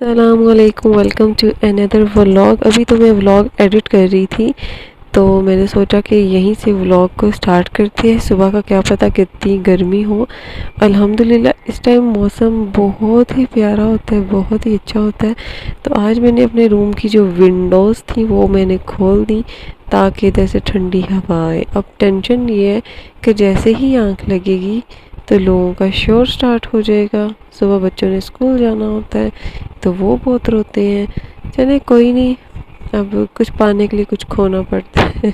अस्सलामुअलैकुम, welcome to another vlog. अभी तो मैं व्लॉग एडिट कर रही थी तो मैंने सोचा कि यहीं से व्लॉग को स्टार्ट करते हैं। सुबह का क्या पता कितनी गर्मी हो। अल्हम्दुलिल्लाह इस टाइम मौसम बहुत ही प्यारा होता है, बहुत ही अच्छा होता है। तो आज मैंने अपने रूम की जो विंडोज़ थी वो मैंने खोल दी ताकि इधर से ठंडी हवा आए। अब टेंशन ये है कि जैसे ही आँख लगेगी तो लोगों का शोर स्टार्ट हो जाएगा। सुबह बच्चों ने स्कूल जाना होता है तो वो बहुत रोते हैं। चले कोई नहीं, अब कुछ पाने के लिए कुछ खोना पड़ता है।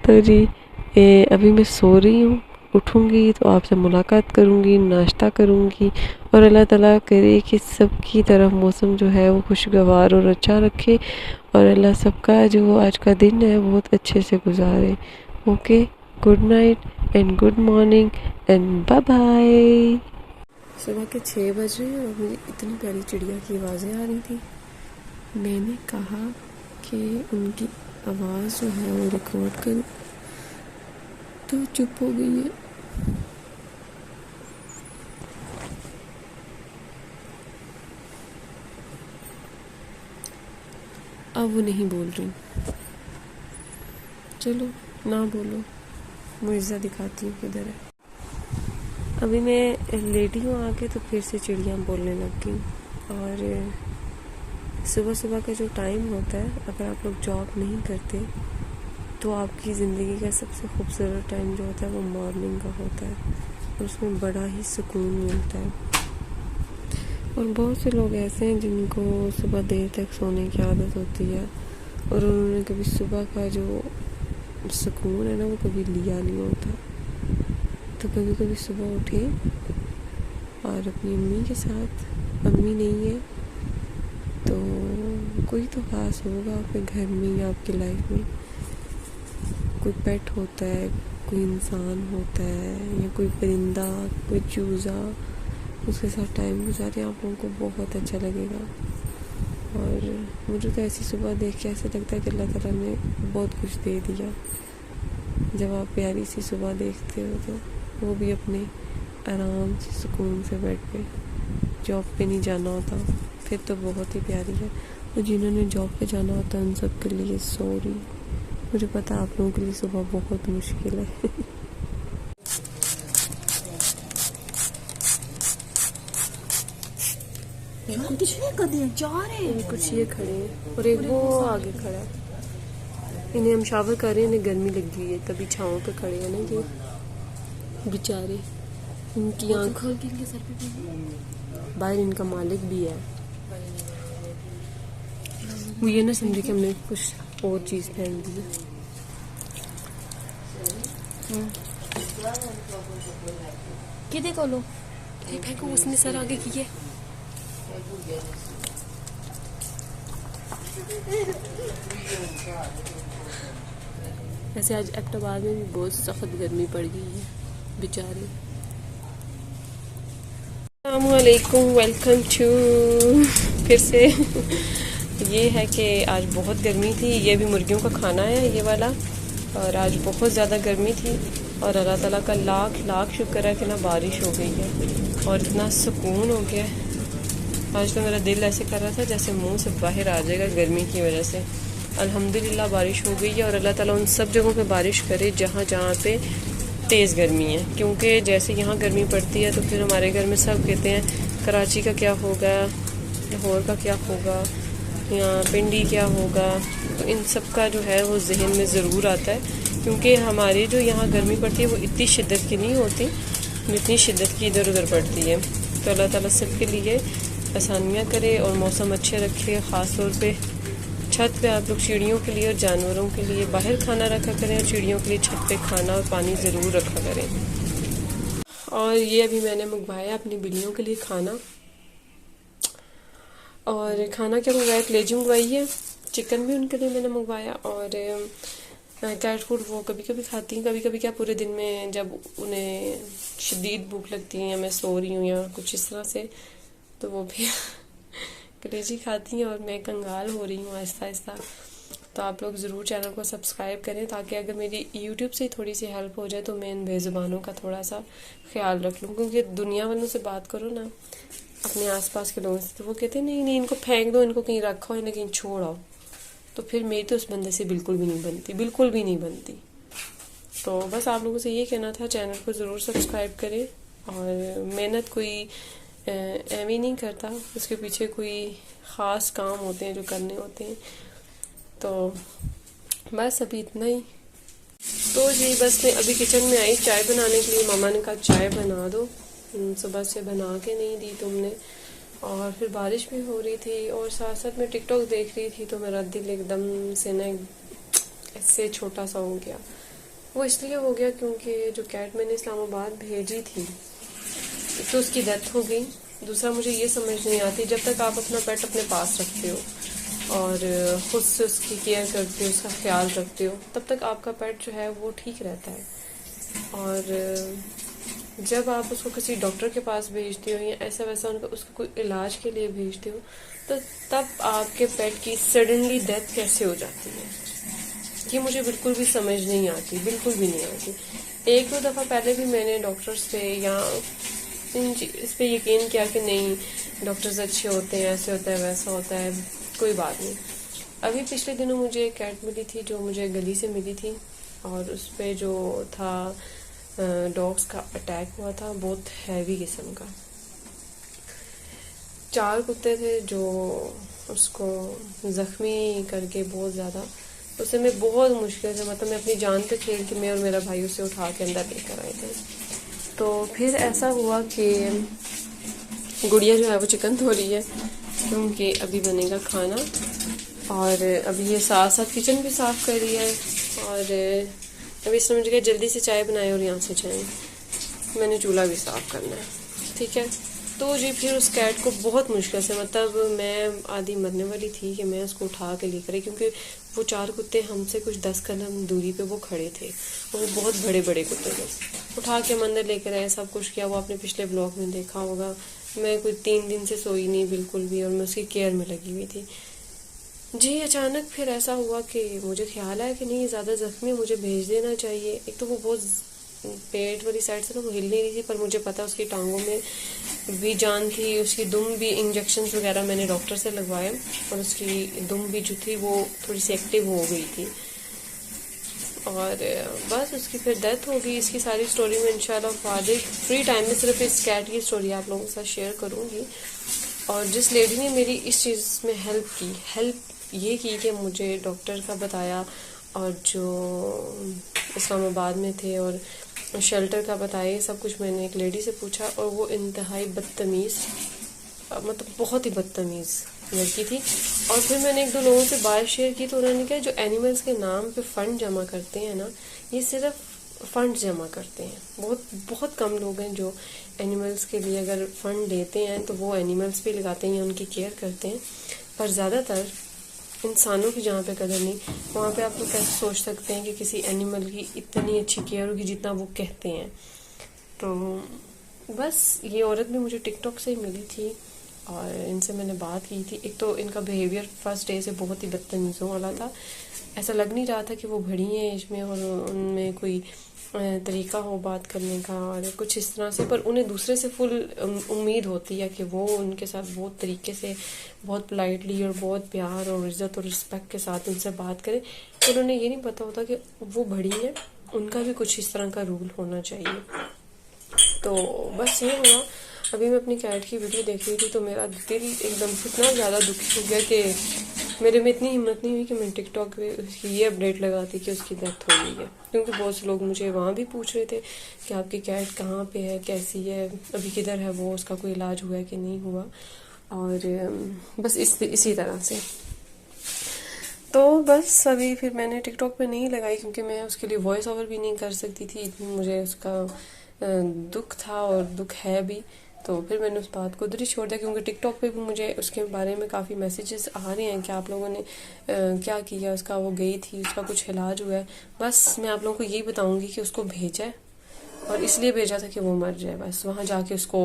तो जी अभी मैं सो रही हूँ। उठूँगी तो आपसे मुलाकात करूँगी, नाश्ता करूँगी और अल्लाह ताला करे कि सबकी तरफ मौसम जो है वो खुशगवार और अच्छा रखे और अल्लाह सबका जो आज का दिन है बहुत अच्छे से गुजारे। Okay, good night and good morning and bye bye. सुबह के 6 बज रहे हैं और मुझे इतनी प्यारी चिड़िया की आवाज़ें आ रही थी। मैंने कहा कि उनकी आवाज़ जो है वो रिकॉर्ड करूं तो चुप हो गई है। अब वो नहीं बोल रही। चलो ना बोलो, मुझे दिखाती हूँ किधर है। अभी मैं लेटी हूँ आके तो फिर से चिड़िया बोलने लग गई। और सुबह सुबह का जो टाइम होता है, अगर आप लोग जॉब नहीं करते तो आपकी ज़िंदगी का सबसे खूबसूरत टाइम जो होता है वो मॉर्निंग का होता है और उसमें बड़ा ही सुकून मिलता है। और बहुत से लोग ऐसे हैं जिनको सुबह देर तक सोने की आदत होती है और उन्होंने कभी सुबह का जो सुकून है ना वो कभी लिया नहीं होता। तो कभी कभी सुबह उठे और अपनी अम्मी के साथ, अम्मी नहीं है तो कोई तो खास होगा आपके घर में या आपकी लाइफ में, कोई पेट होता है, कोई इंसान होता है या कोई परिंदा, कोई चूज़ा, उसके साथ टाइम गुजारे आप लोगों को बहुत अच्छा लगेगा। और मुझे तो ऐसी सुबह देख के ऐसा लगता है कि अल्लाह ताला ने बहुत कुछ दे दिया। जब आप प्यारी सी सुबह देखते हो तो वो भी अपने आराम से सुकून से बेड पे, जॉब पे नहीं जाना होता, फिर तो बहुत ही प्यारी है। और जिन्होंने जॉब पे जाना होता है उन सब के लिए सॉरी, मुझे पता है आप लोगों के लिए सुबह बहुत मुश्किल है। कुछ ये खड़े हैं और एक वो आगे खड़ा है। इन्हें हम शावर कर रहे हैं, इन्हें गर्मी लगी हुई है तभी छाँव पे खड़े हैं ना ये बेचारे। इनकी आँख बाहर, इनका मालिक भी है। वो ये ना समझे कि हमने कुछ और चीज़ पहन दी है। किदे कोलो फेंको, उसने सर आगे किए। वैसे आज अक्टूबर में भी बहुत सख्त गर्मी पड़ गई है बेचारे। अस्सलामुअलैकुम, वेलकम टू फिर से। ये है कि आज बहुत गर्मी थी। ये भी मुर्गियों का खाना है ये वाला। और आज बहुत ज़्यादा गर्मी थी और अल्लाह ताला का लाख लाख शुक्र है कि ना बारिश हो गई है और इतना सुकून हो गया है। आज तो मेरा दिल ऐसे कर रहा था जैसे मुंह से बाहर आ जाएगा गर्मी की वजह से। अल्हम्दुलिल्लाह बारिश हो गई है और अल्लाह ताला उन सब जगहों पे बारिश करे जहाँ जहाँ पे तेज़ गर्मी है। क्योंकि जैसे यहाँ गर्मी पड़ती है तो फिर हमारे घर में सब कहते हैं कराची का क्या होगा, लाहौर का क्या होगा, या पिंडी क्या होगा। तो इन सब का जो है वो जहन में ज़रूर आता है क्योंकि हमारी जो यहाँ गर्मी पड़ती है वो इतनी शिद्दत की नहीं होती जितनी शिद्दत की इधर उधर पड़ती है। तो अल्लाह ताला सबके लिए आसानियाँ करे और मौसम अच्छे रखे। ख़ास तौर पे छत पे आप लोग चिड़ियों के लिए और जानवरों के लिए बाहर खाना रखा करें और चिड़ियों के लिए छत पे खाना और पानी ज़रूर रखा करें। और ये अभी मैंने मंगवाया अपनी बिल्लियों के लिए खाना। और खाना क्या मंगवाया, कलेजी मंगवाई है, चिकन भी उनके लिए मैंने मंगवाया। और कैट फूड वो कभी कभी खाती हैं, कभी कभी क्या पूरे दिन में जब उन्हें शदीद भूख लगती है या मैं सो रही हूँ या कुछ इस तरह से तो वो भी कलेजी खाती हैं और मैं कंगाल हो रही हूँ आहिस्ता आहिस्ता। तो आप लोग ज़रूर चैनल को सब्सक्राइब करें ताकि अगर मेरी यूट्यूब से थोड़ी सी हेल्प हो जाए तो मैं इन बेज़ुबानों का थोड़ा सा ख्याल रख लूँ। क्योंकि दुनिया वालों से बात करो ना, अपने आसपास के लोगों से, तो वो कहते नहीं नहीं इनको फेंक दो, इनको कहीं रखो, इन्हें कहीं छोड़ आओ। तो फिर मेरी तो उस बंदे से बिल्कुल भी नहीं बनती, बिल्कुल भी नहीं बनती। तो बस आप लोगों से ये कहना था, चैनल को ज़रूर सब्सक्राइब करें। और मेहनत कोई एवं नहीं करता, उसके पीछे कोई ख़ास काम होते हैं जो करने होते हैं। तो बस अभी इतना ही। तो जी बस मैं अभी किचन में आई चाय बनाने के लिए। मामा ने कहा चाय बना दो, सुबह से बना के नहीं दी तुमने। और फिर बारिश भी हो रही थी और साथ साथ मैं टिकटॉक देख रही थी, तो मेरा दिल एकदम से ना ऐसे छोटा सा हो गया। वो इसलिए हो गया क्योंकि जो कैट मैंने इस्लामाबाद भेजी थी तो उसकी डेथ हो गई। दूसरा मुझे ये समझ नहीं आती, जब तक आप अपना पेट अपने पास रखते हो और खुद से उसकी केयर करते हो, उसका ख्याल रखते हो, तब तक आपका पेट जो है वो ठीक रहता है। और जब आप उसको किसी डॉक्टर के पास भेजते हो या ऐसा वैसा उनका उसको कोई इलाज के लिए भेजते हो, तो तब आपके पेट की सडनली डेथ कैसे हो जाती है, ये मुझे बिल्कुल भी समझ नहीं आती, बिल्कुल भी नहीं आती। एक दो दफ़ा पहले भी मैंने डॉक्टर्स पे या इस पे यकीन किया कि नहीं डॉक्टर्स अच्छे होते हैं, ऐसे होता है वैसा होता है, कोई बात नहीं। अभी पिछले दिनों मुझे एक कैट मिली थी जो मुझे गली से मिली थी, और उस पर जो था डॉग्स का अटैक हुआ था, बहुत हैवी किस्म का। 4 कुत्ते थे जो उसको ज़ख्मी करके बहुत ज़्यादा, उसे मैं बहुत मुश्किल से, मतलब मैं अपनी जान पे खेल के मैं और मेरा भाई उसे उठा के अंदर लेकर आए थे। तो फिर ऐसा हुआ कि गुड़िया जो है वो चिकन धो रही है क्योंकि अभी बनेगा खाना, और अभी ये साथ साथ किचन भी साफ़ कर रही है। और अभी इसने मुझे कहा जल्दी से चाय बनाए और यहाँ से जाएँ, मैंने चूल्हा भी साफ़ करना है, ठीक है। तो जी फिर उस कैट को बहुत मुश्किल से, मतलब मैं आधी मरने वाली थी कि मैं उसको उठा के लेकर आई, क्योंकि वो 4 कुत्ते हमसे कुछ 10 कदम दूरी पे वो खड़े थे और वो बहुत बड़े बड़े कुत्ते थे। उठा के हम अंदर लेकर आए, सब कुछ किया, वो आपने पिछले ब्लॉग में देखा होगा। मैं कुछ 3 दिन से सोई नहीं बिल्कुल भी, और मैं उसकी केयर में लगी हुई थी जी। अचानक फिर ऐसा हुआ कि मुझे ख्याल आया कि नहीं ज़्यादा ज़ख्मी, मुझे भेज देना चाहिए। एक तो वो बहुत पेट वाली साइड से ना वो हिल नहीं रही थी, पर मुझे पता उसकी टांगों में भी जान थी, उसकी दुम भी, इंजेक्शन वगैरह मैंने डॉक्टर से लगवाए और उसकी दुम भी जो थी वो थोड़ी सी एक्टिव हो गई थी। और बस उसकी फिर डेथ हो गई। इसकी सारी स्टोरी में इंशाल्लाह फादर फ्री टाइम में सिर्फ इस कैट की स्टोरी आप लोगों के साथ शेयर करूँगी। और जिस लेडी ने मेरी इस चीज़ में हेल्प ये की कि मुझे डॉक्टर का बताया, और जो इस्लामाबाद में थे और शेल्टर का बताया, ये सब कुछ मैंने एक लेडी से पूछा, और वो इंतहाई बदतमीज़, मतलब बहुत ही बदतमीज़ लड़की थी। और फिर मैंने 1-2 लोगों से बात शेयर की, तो उन्होंने कहा जो एनिमल्स के नाम पे फ़ंड जमा करते हैं ना, ये सिर्फ फ़ंड जमा करते हैं। बहुत बहुत कम लोग हैं जो एनिमल्स के लिए अगर फ़ंड देते हैं तो वो एनिमल्स पे लगाते हैं या उनकी केयर करते हैं, पर ज़्यादातर इंसानों की जहाँ पे कदर नहीं, वहाँ पे आप लोग कैसे सोच सकते हैं कि किसी एनिमल की इतनी अच्छी केयर होगी जितना वो कहते हैं। तो बस ये औरत भी मुझे टिकटॉक से ही मिली थी और इनसे मैंने बात की थी। एक तो इनका बिहेवियर फर्स्ट डे से बहुत ही बदतमीज़ों वाला था। ऐसा लग नहीं रहा था कि वो बड़ी हैं एज में और उनमें कोई तरीका हो बात करने का और कुछ इस तरह से, पर उन्हें दूसरे से फुल उम्मीद होती है कि वो उनके साथ बहुत तरीके से, बहुत पोलाइटली और बहुत प्यार और इज़्ज़त और रिस्पेक्ट के साथ उनसे बात करें। तो उन्हें ये नहीं पता होता कि वो बड़ी हैं, उनका भी कुछ इस तरह का रूल होना चाहिए। तो बस ये हुआ। अभी मैं अपनी कैट की वीडियो देख रही थी तो मेरा दिल एकदम इतना ज़्यादा दुखी हो गया कि मेरे में इतनी हिम्मत नहीं हुई कि मैं टिकटॉक पे उसकी ये अपडेट लगाती कि उसकी डेथ हो गई है। क्योंकि बहुत से लोग मुझे वहाँ भी पूछ रहे थे कि आपकी कैट कहाँ पे है, कैसी है, अभी किधर है वो, उसका कोई इलाज हुआ है कि नहीं हुआ। और बस इसी तरह से तो बस अभी फिर मैंने टिकटॉक पे नहीं लगाई क्योंकि मैं उसके लिए वॉइस ओवर भी नहीं कर सकती थी, इतनी मुझे उसका दुख था और दुख है भी। तो फिर मैंने उस बात को उधर ही छोड़ दिया क्योंकि टिकटॉक पे भी मुझे उसके बारे में काफ़ी मैसेजेस आ रहे हैं कि आप लोगों ने क्या किया, उसका वो गई थी, उसका कुछ इलाज हुआ है। बस मैं आप लोगों को यही बताऊंगी कि उसको भेजा है और इसलिए भेजा था कि वो मर जाए, बस वहाँ जाके उसको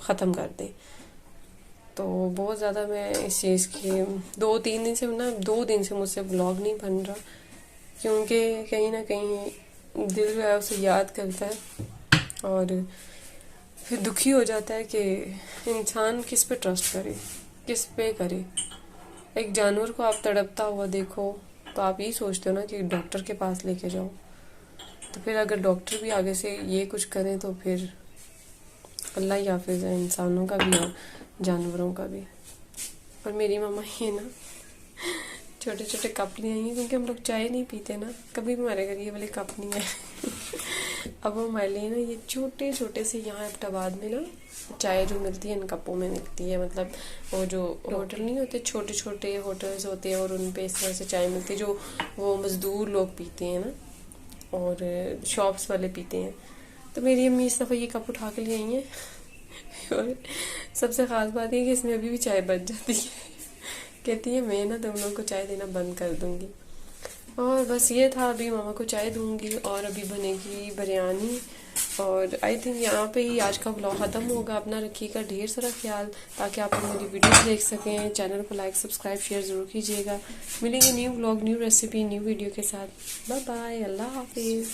ख़त्म कर दे। तो बहुत ज़्यादा मैं इस चीज़ की 2-3 दिन से 2 दिन से मुझसे ब्लॉग नहीं बन रहा क्योंकि कहीं ना कहीं दिल जो है उसे याद करता है। और फिर दुखी हो जाता है कि इंसान किस पे ट्रस्ट करे, किस पे करे। एक जानवर को आप तड़पता हुआ देखो तो आप यही सोचते हो ना कि डॉक्टर के पास लेके जाओ। तो फिर अगर डॉक्टर भी आगे से ये कुछ करें तो फिर अल्लाह ही हाफिज है, इंसानों का भी और जानवरों का भी। और मेरी मम्मा ये ना छोटे छोटे कप ले आई हैं, क्योंकि हम लोग चाय नहीं पीते ना, कभी भी हमारे घर ये वाले कप नहीं है। अब वो हमारे लिए ना ये छोटे छोटे से यहाँ अहमदाबाद में ना चाय जो मिलती है इन कपों में मिलती है। मतलब वो जो होटल नहीं होते, छोटे छोटे होटल्स होते हैं और उन पे इस तरह से चाय मिलती है जो वो मज़दूर लोग पीते हैं ना, और शॉप्स वाले पीते हैं। तो मेरी अम्मी इस दफ़ा ये कप उठा के ले आई हैं। और सबसे ख़ास बात है कि इसमें अभी भी चाय बच जाती है। कहती है मैं ना तुम लोग को चाय देना बंद कर दूंगी। और बस ये था, अभी मामा को चाय दूंगी और अभी बनेगी बिरयानी। और आई थिंक यहाँ पे ही आज का व्लॉग ख़त्म होगा। अपना रखिएगा ढेर सारा ख्याल, ताकि आप मेरी वीडियोस देख सकें। चैनल को लाइक सब्सक्राइब शेयर ज़रूर कीजिएगा। मिलेंगे new vlog, new recipe, new video के साथ। बाय बाय, अल्लाह हाफिज़।